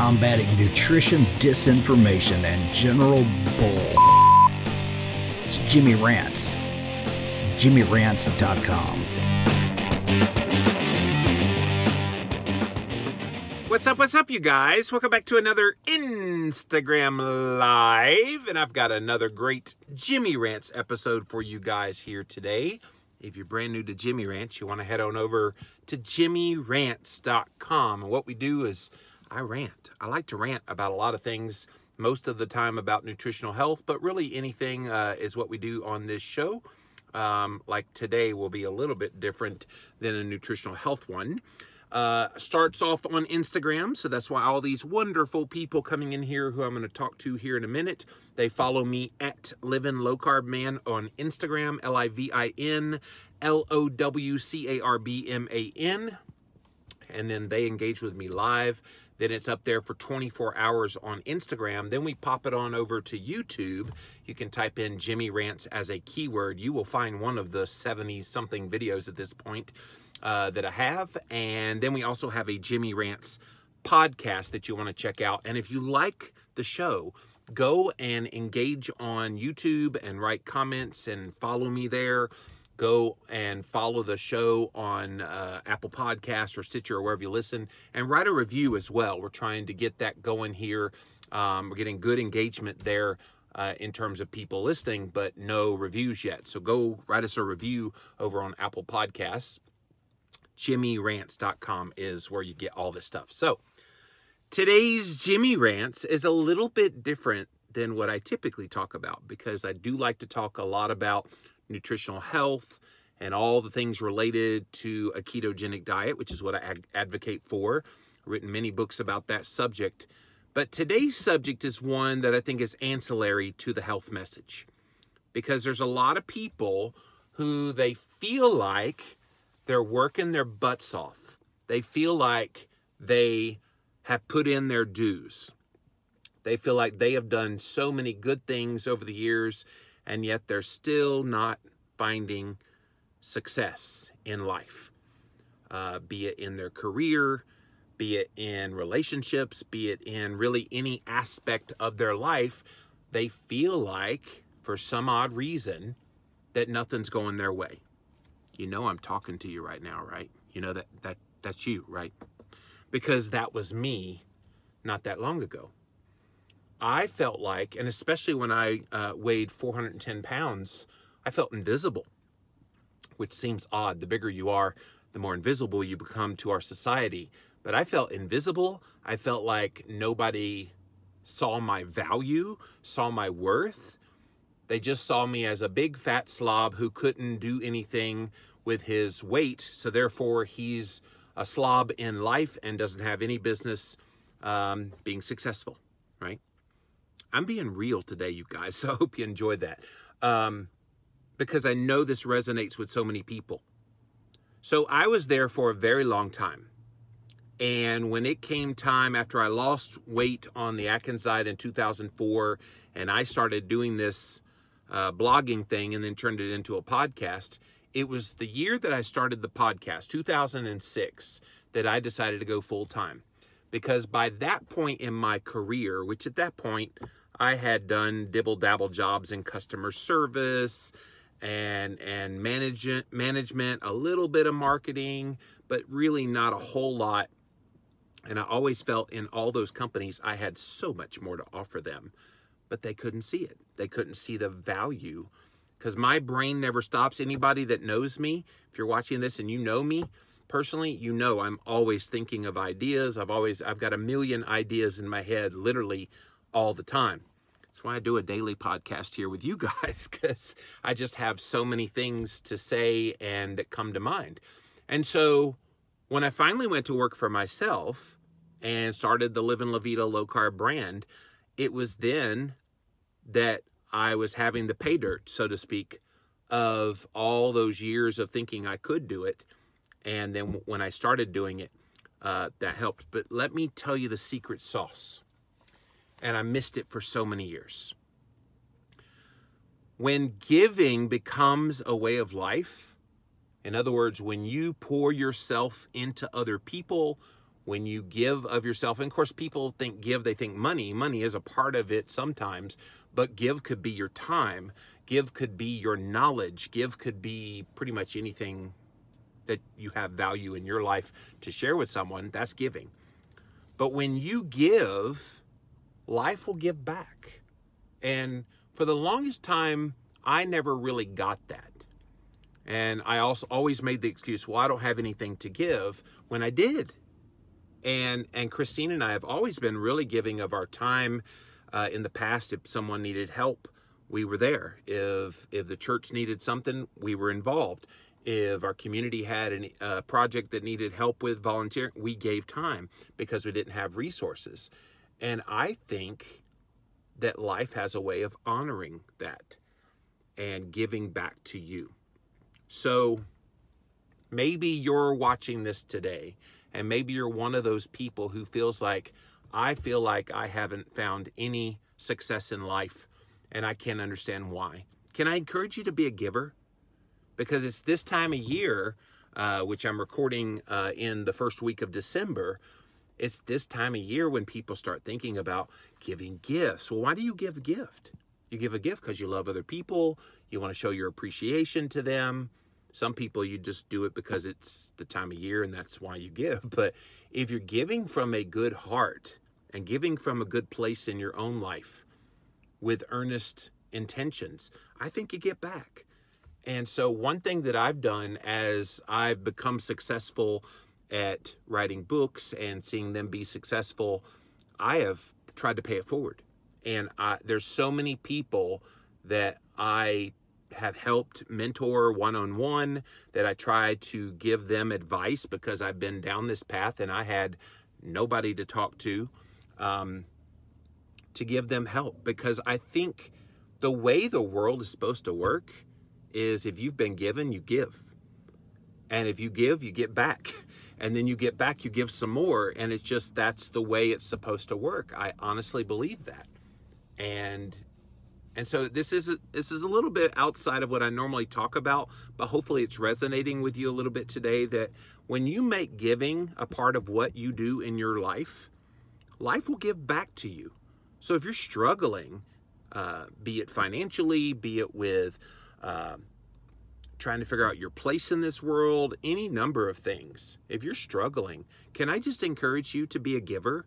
combating nutrition disinformation and general bull. It's Jimmy Rants. JimmyRants.com. What's up, you guys? Welcome back to another Instagram Live. And I've got another great Jimmy Rants episode for you guys here today. If you're brand new to Jimmy Rants, you want to head on over to JimmyRants.com. And what we do is I rant. I like to rant about a lot of things, most of the time about nutritional health, but really anything is what we do on this show. Like today will be a little bit different than a nutritional health one. Starts off on Instagram, so that's why all these wonderful people coming in here who I'm going to talk to here in a minute, they follow me at Livin' Low Carb Man on Instagram, LIVIN LOWCARBMAN, and then they engage with me live. Then it's up there for 24 hours on Instagram. Then we pop it on over to YouTube. You can type in Jimmy Rants as a keyword. You will find one of the 70-something videos at this point that I have. And then we also have a Jimmy Rants podcast that you want to check out. And if you like the show, go and engage on YouTube and write comments and follow me there. Go and follow the show on Apple Podcasts or Stitcher or wherever you listen, and write a review as well. We're trying to get that going here. We're getting good engagement there in terms of people listening, but no reviews yet. So go write us a review over on Apple Podcasts. JimmyRants.com is where you get all this stuff. So today's Jimmy Rants is a little bit different than what I typically talk about, because I do like to talk a lot about nutritional health and all the things related to a ketogenic diet, which is what I advocate for. I've written many books about that subject. But today's subject is one that I think is ancillary to the health message, because there's a lot of people who they feel like they're working their butts off. They feel like they have put in their dues. They feel like they have done so many good things over the years, and yet they're still not finding success in life, be it in their career, be it in relationships, be it in really any aspect of their life. They feel like, for some odd reason, that nothing's going their way. You know I'm talking to you right now, right? You know that's you, right? Because that was me not that long ago. I felt like, and especially when I weighed 410 pounds, I felt invisible, which seems odd. The bigger you are, the more invisible you become to our society. But I felt invisible. I felt like nobody saw my value, saw my worth. They just saw me as a big fat slob who couldn't do anything with his weight. So therefore, he's a slob in life and doesn't have any business being successful, right? I'm being real today, you guys, so I hope you enjoyed that, because I know this resonates with so many people. So I was there for a very long time. And when it came time, after I lost weight on the Atkins diet in 2004, and I started doing this blogging thing and then turned it into a podcast, it was the year that I started the podcast, 2006, that I decided to go full time. Because by that point in my career, which at that point I had done dibble-dabble jobs in customer service and management, a little bit of marketing, but really not a whole lot. And I always felt in all those companies I had so much more to offer them, but they couldn't see it. They couldn't see the value, because my brain never stops. Anybody that knows me, if you're watching this and you know me personally, you know I'm always thinking of ideas. I've got a million ideas in my head literally all the time. That's why I do a daily podcast here with you guys, because I just have so many things to say and that come to mind. And so when I finally went to work for myself and started the Livin' La Vida low carb brand, it was then that I was having the pay dirt, so to speak, of all those years of thinking I could do it. And then when I started doing it, that helped. But let me tell you the secret sauce. And I missed it for so many years. When giving becomes a way of life, in other words, when you pour yourself into other people, When you give of yourself, and of course people think give, they think money. Money is a part of it sometimes, but give could be your time. Give could be your knowledge. Give could be pretty much anything that you have value in your life to share with someone. That's giving. But when you give, life will give back. And for the longest time, I never really got that. And I also always made the excuse, well, I don't have anything to give, when I did. And Christine and I have always been really giving of our time. In the past, if someone needed help, we were there. If the church needed something, we were involved. If our community had a project that needed help with volunteering, we gave time because we didn't have resources. And I think that life has a way of honoring that and giving back to you. So maybe you're watching this today, and maybe you're one of those people who feels like, I feel like I haven't found any success in life, and I can't understand why. Can I encourage you to be a giver? Because it's this time of year, which I'm recording in the first week of December. It's this time of year when people start thinking about giving gifts. Well, why do you give a gift? You give a gift because you love other people. You want to show your appreciation to them. Some people, you just do it because it's the time of year and that's why you give. But if you're giving from a good heart and giving from a good place in your own life with earnest intentions, I think you get back. And so one thing that I've done as I've become successful at writing books and seeing them be successful, I have tried to pay it forward. And there's so many people that I have helped mentor one-on-one that I try to give them advice because I've been down this path and I had nobody to talk to give them help. Because I think the way the world is supposed to work is if you've been given, you give. And if you give, you get back. And then you get back, you give some more. And it's just, that's the way it's supposed to work. I honestly believe that. And so this is a little bit outside of what I normally talk about, but hopefully it's resonating with you a little bit today, that when you make giving a part of what you do in your life, life will give back to you. So if you're struggling, be it financially, be it with trying to figure out your place in this world, any number of things, if you're struggling, can I just encourage you to be a giver?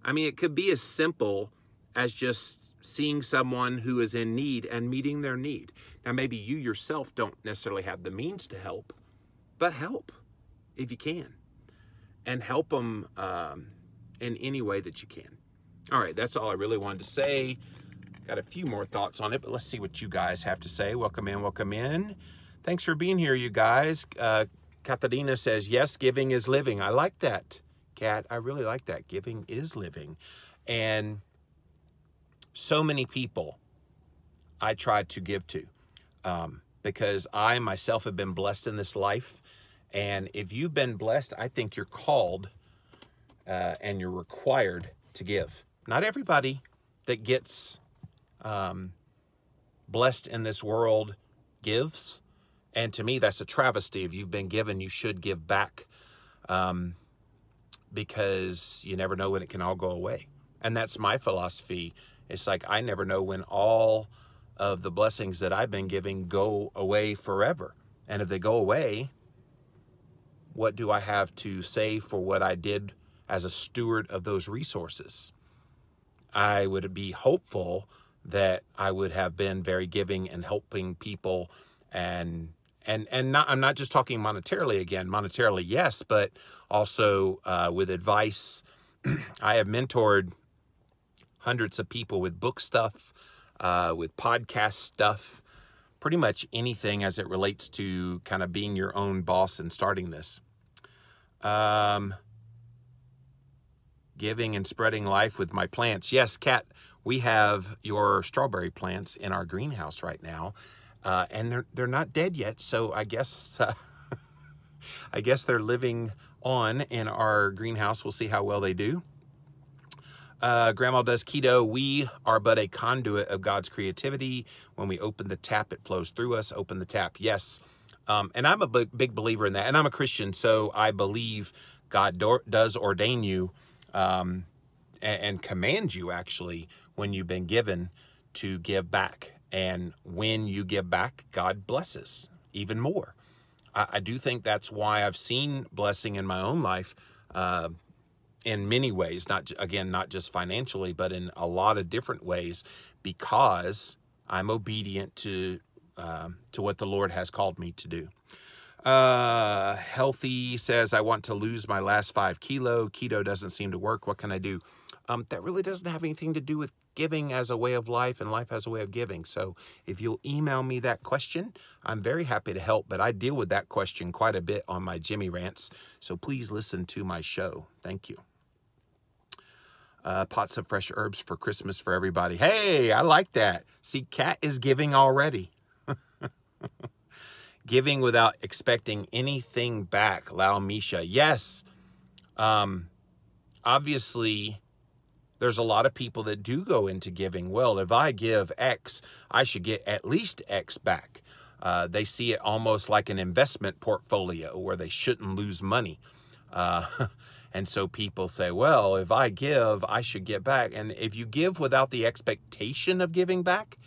I mean, it could be as simple as just seeing someone who is in need and meeting their need. Now, maybe you yourself don't necessarily have the means to help, but help if you can, and help them in any way that you can. All right, that's all I really wanted to say. Got a few more thoughts on it, but let's see what you guys have to say. Welcome in, welcome in. Thanks for being here, you guys. Katarina says, yes, giving is living. I like that, Kat. I really like that. Giving is living. And so many people I try to give to because I myself have been blessed in this life. And if you've been blessed, I think you're called and you're required to give. Not everybody that gets blessed in this world gives. And to me, that's a travesty. If you've been given, you should give back because you never know when it can all go away. And that's my philosophy. It's like, I never know when all of the blessings that I've been giving go away forever. And if they go away, what do I have to say for what I did as a steward of those resources? I would be hopeful that I would have been very giving and helping people and not, I'm not just talking monetarily again, monetarily, yes, but also with advice. I have mentored hundreds of people with book stuff, with podcast stuff, pretty much anything as it relates to kind of being your own boss and starting this. Giving and spreading life with my plants. Yes, Kat, we have your strawberry plants in our greenhouse right now, and they're not dead yet. So I guess I guess they're living on in our greenhouse. We'll see how well they do. Grandma does keto. We are but a conduit of God's creativity. When we open the tap, it flows through us. Open the tap. Yes. And I'm a big believer in that. And I'm a Christian, so I believe God does ordain you and command you, actually, when you've been given, to give back. And when you give back, God blesses even more. I do think that's why I've seen blessing in my own life in many ways, not just financially, but in a lot of different ways, because I'm obedient to what the Lord has called me to do. Healthy says, I want to lose my last 5 kilos. Keto doesn't seem to work. What can I do? That really doesn't have anything to do with giving as a way of life, and life as a way of giving. So if you'll email me that question, I'm very happy to help, but I deal with that question quite a bit on my Jimmy Rants. So please listen to my show. Thank you. Pots of fresh herbs for Christmas for everybody. Hey, I like that. See, Kat is giving already. Giving without expecting anything back. Lau Misha. Yes. Obviously, there's a lot of people that do go into giving. Well, if I give X, I should get at least X back. They see it almost like an investment portfolio where they shouldn't lose money. And so people say, well, if I give, I should get back. And if you give without the expectation of giving back,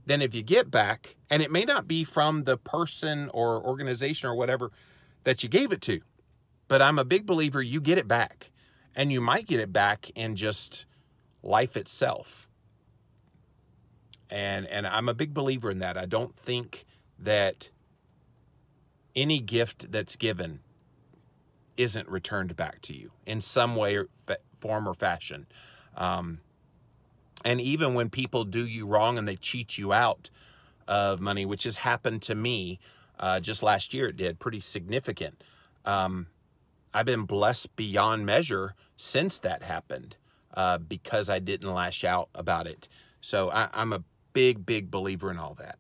then if you get back, and it may not be from the person or organization or whatever that you gave it to, but I'm a big believer you get it back. And you might get it back in just life itself. And I'm a big believer in that. I don't think that any gift that's given isn't returned back to you in some way, or form, or fashion. And even when people do you wrong and they cheat you out of money, which has happened to me just last year, it did, pretty significant. I've been blessed beyond measure since that happened because I didn't lash out about it. So I'm a big, big believer in all that.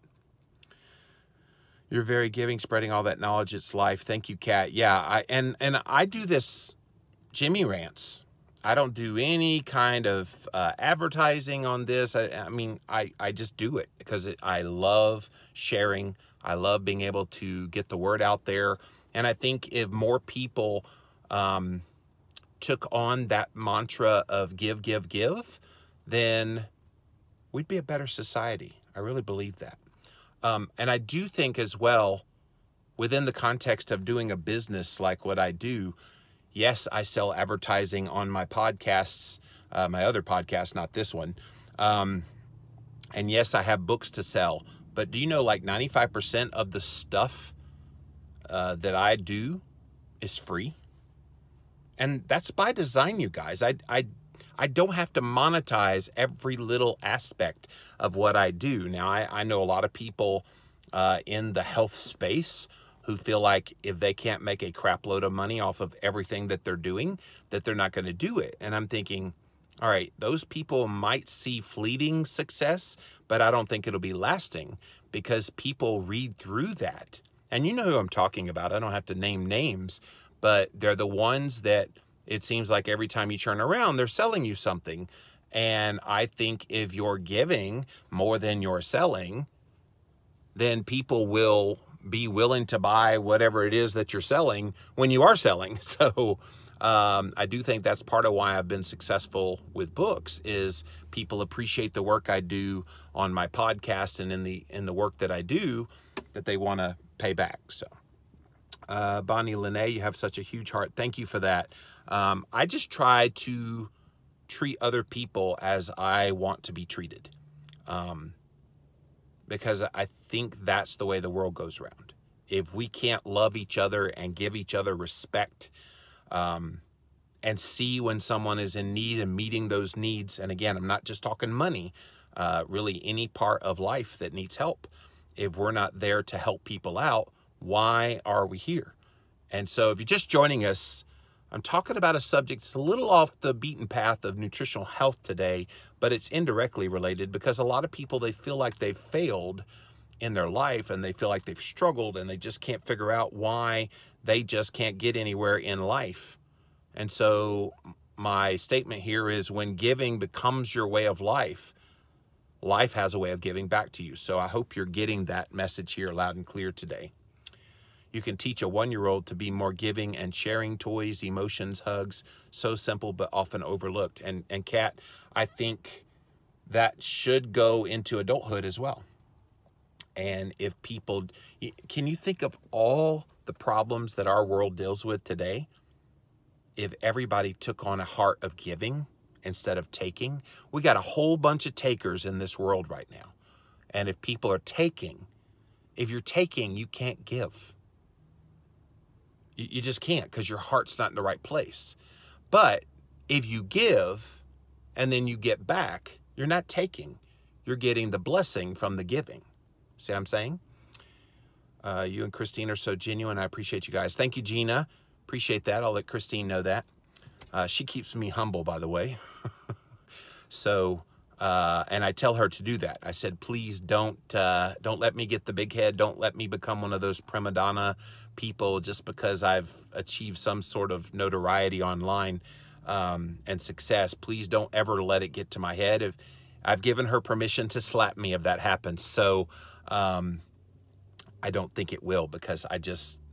You're very giving, spreading all that knowledge. It's life. Thank you, Kat. Yeah, and I do this Jimmy Rants. I don't do any kind of advertising on this. I mean, I just do it because I love sharing. I love being able to get the word out there. And I think if more people took on that mantra of give, give, give, then we'd be a better society. I really believe that. And I do think as well, within the context of doing a business like what I do, yes, I sell advertising on my podcasts, my other podcast, not this one. And yes, I have books to sell. But do you know, like 95% of the stuff that I do is free? And that's by design, you guys. I don't have to monetize every little aspect of what I do. Now, I know a lot of people in the health space who feel like if they can't make a crap load of money off of everything that they're doing, that they're not going to do it. And I'm thinking, all right, those people might see fleeting success, but I don't think it'll be lasting because people read through that. And you know who I'm talking about. I don't have to name names, but they're the ones that it seems like every time you turn around, they're selling you something. And I think if you're giving more than you're selling, then people will be willing to buy whatever it is that you're selling when you are selling. So I do think that's part of why I've been successful with books, is people appreciate the work I do on my podcast and in the work that I do, that they want to pay back. So Bonnie Lene, you have such a huge heart. Thank you for that. I just try to treat other people as I want to be treated. Because I think that's the way the world goes around. If we can't love each other and give each other respect, and see when someone is in need and meeting those needs, and again, I'm not just talking money, really any part of life that needs help. If we're not there to help people out, why are we here? And so if you're just joining us, I'm talking about a subject that's a little off the beaten path of nutritional health today, but it's indirectly related because a lot of people, they feel like they've failed in their life and they feel like they've struggled and they just can't figure out why they just can't get anywhere in life. And so my statement here is, when giving becomes your way of life, life has a way of giving back to you. So I hope you're getting that message here loud and clear today. You can teach a 1-year-old to be more giving and sharing toys, emotions, hugs. So simple, but often overlooked. And Kat, I think that should go into adulthood as well. And if people, can you think of all the problems that our world deals with today? If everybody took on a heart of giving instead of taking, we got a whole bunch of takers in this world right now. And if people are taking, if you're taking, you can't give. You just can't, because your heart's not in the right place. But if you give and then you get back, you're not taking. You're getting the blessing from the giving. See what I'm saying? You and Christine are so genuine. I appreciate you guys. Thank you, Gina. Appreciate that. I'll let Christine know that. She keeps me humble, by the way. So, and I tell her to do that. I said, please don't let me get the big head. Don't let me become one of those prima donna people just because I've achieved some sort of notoriety online and success. Please don't ever let it get to my head. If I've given her permission to slap me if that happens. So I don't think it will, because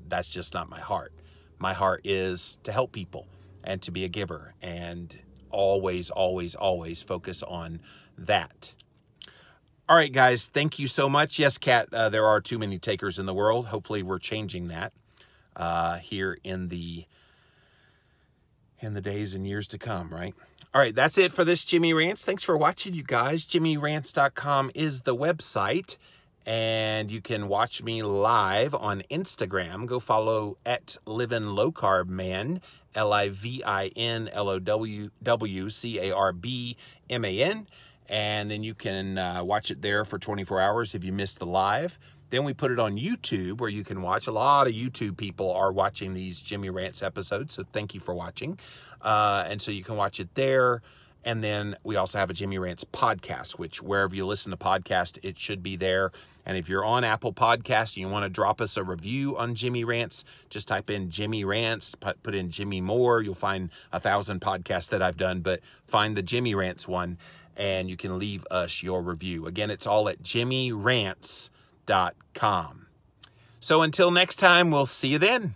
that's just not my heart. My heart is to help people and to be a giver, and always, always, always focus on that. All right, guys, thank you so much. Yes, Kat, there are too many takers in the world. Hopefully we're changing that here in the days and years to come, right? All right, that's it for this Jimmy Rants. Thanks for watching, you guys. JimmyRants.com is the website, and you can watch me live on Instagram. Go follow at Livin' Low Carb Man, LIVINLOWCARBMAN, and then you can watch it there for 24 hours if you missed the live. Then we put it on YouTube, where you can watch. A lot of YouTube people are watching these Jimmy Rants episodes, so thank you for watching. And so you can watch it there. And then we also have a Jimmy Rants podcast, which wherever you listen to podcasts, it should be there. And if you're on Apple Podcasts and you want to drop us a review on Jimmy Rants, just type in Jimmy Rants, put in Jimmy Moore. You'll find 1,000 podcasts that I've done, but find the Jimmy Rants one, and you can leave us your review. Again, it's all at JimmyRants.com. So until next time, we'll see you then.